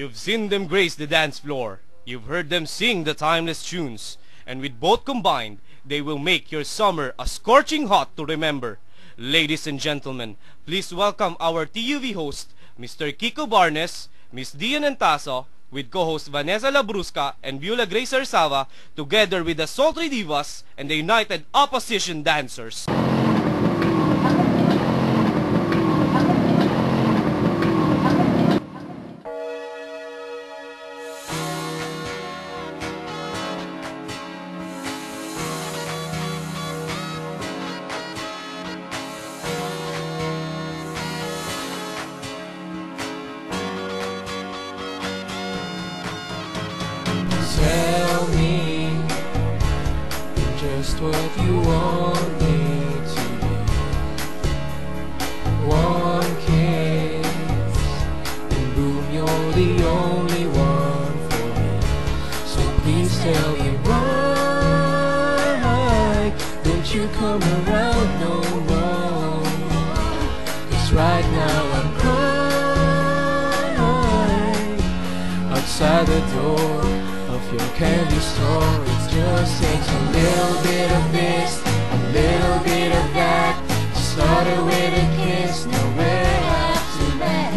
You've seen them grace the dance floor. You've heard them sing the timeless tunes. And with both combined, they will make your summer a scorching hot to remember. Ladies and gentlemen, please welcome our TUV host, Mr. Kiko Barnes, Miss Dian Antaso, with co-host Vanessa Labrusca and Beulah Grace Arsava, together with the Sultry Divas and the United Opposition Dancers. Tell me just what you want me to be. One kiss and boom, you're the only one for me. So please tell me why don't you come around no more? 'Cause right now I'm crying outside the door of your candy store. It just takes a little bit of this, a little bit of that. Started with a kiss, now we're after that.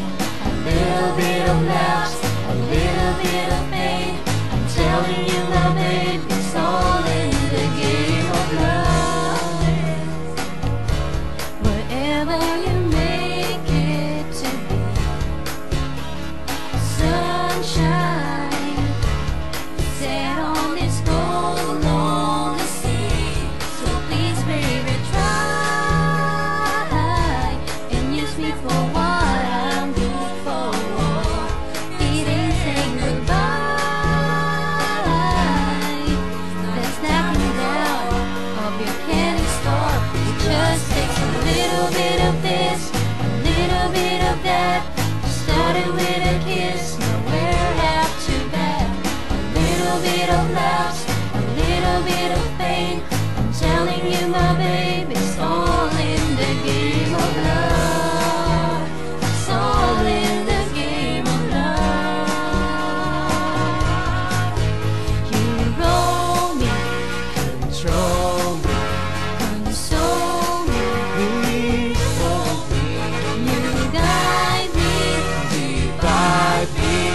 A little bit of laughs, a little bit of pain. I'm telling you, my babe, it's all in the game of love. Whatever you make it to be, sunshine set on this gold lonely sea. So please, baby, try and use me for what I'm good for. It ain't saying goodbye, that's knocking down of your candy store. It just takes a little bit of this, a little bit of that. Started with a kiss, now we're after that. A little bit of laughs, a little bit of pain. I'm telling you, my babe, it's all in the game of love. It's all in the game of love. You roll me, control me, console me, please hold me. You guide me, divide me.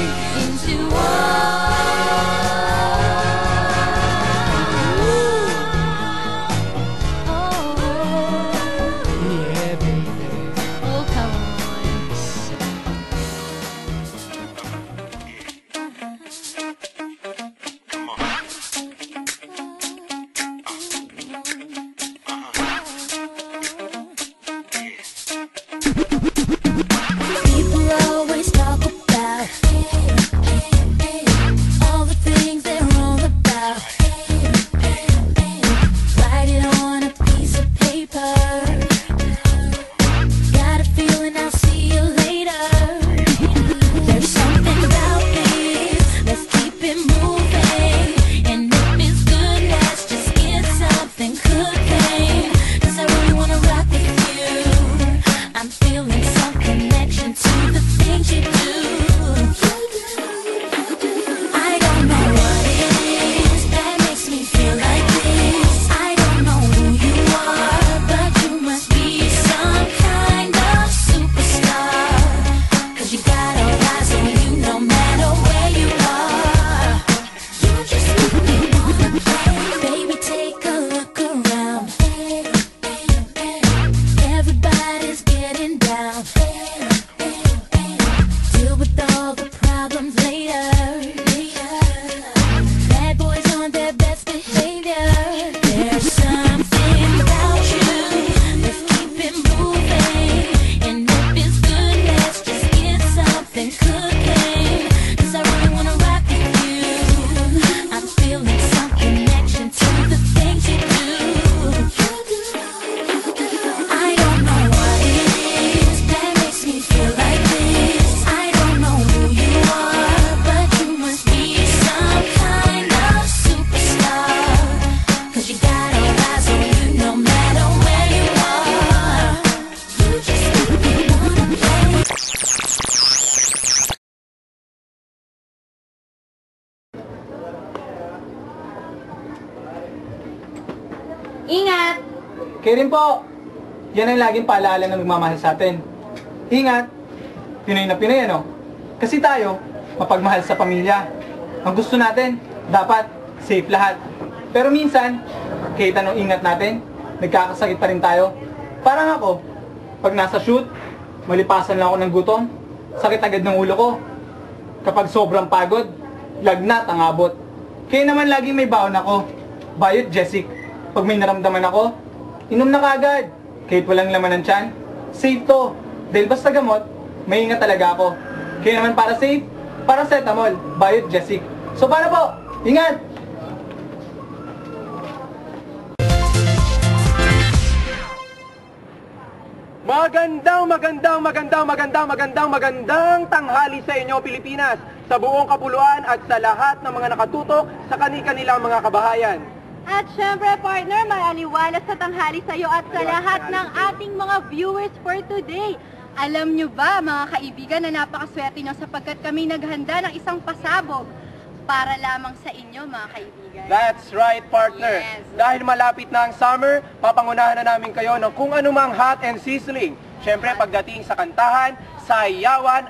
Kayo rin po. Yan ang laging paalaala ng magmamahal sa atin. Ingat, Pinoy na Pinoy, ano? Kasi tayo, mapagmahal sa pamilya. Ang gusto natin, dapat safe lahat. Pero minsan, kahit anong ingat natin, nagkakasakit pa rin tayo. Parang ako, pag nasa shoot, malipasan lang ako ng gutom, sakit agad ng ulo ko. Kapag sobrang pagod, lagnat ang abot. Kaya naman lagi may baon ako. Bayot Jessic. Pag may naramdaman ako, inom na kagad. Kahit walang laman ng tiyan, safe to. Dahil basta gamot, may ingat talaga ako. Kaya naman para safe, paracetamol, Bayot Jessic. So paano po? Ingat! Magandang tanghali sa inyo, Pilipinas, sa buong kapuluan at sa lahat ng mga nakatutok sa kanilang mga kabahayan. At syempre, partner, may aliwalas sa tanghali sa iyo at sa lahat ng ating mga viewers for today. Alam nyo ba, mga kaibigan, na napakaswerte nyo sapagkat kami naghanda ng isang pasabog para lamang sa inyo, mga kaibigan. That's right, partner. Yes. Dahil malapit na ang summer, papangunahan na namin kayo ng kung anumang hot and sizzling. Syempre, pagdating sa kantahan, sayawan,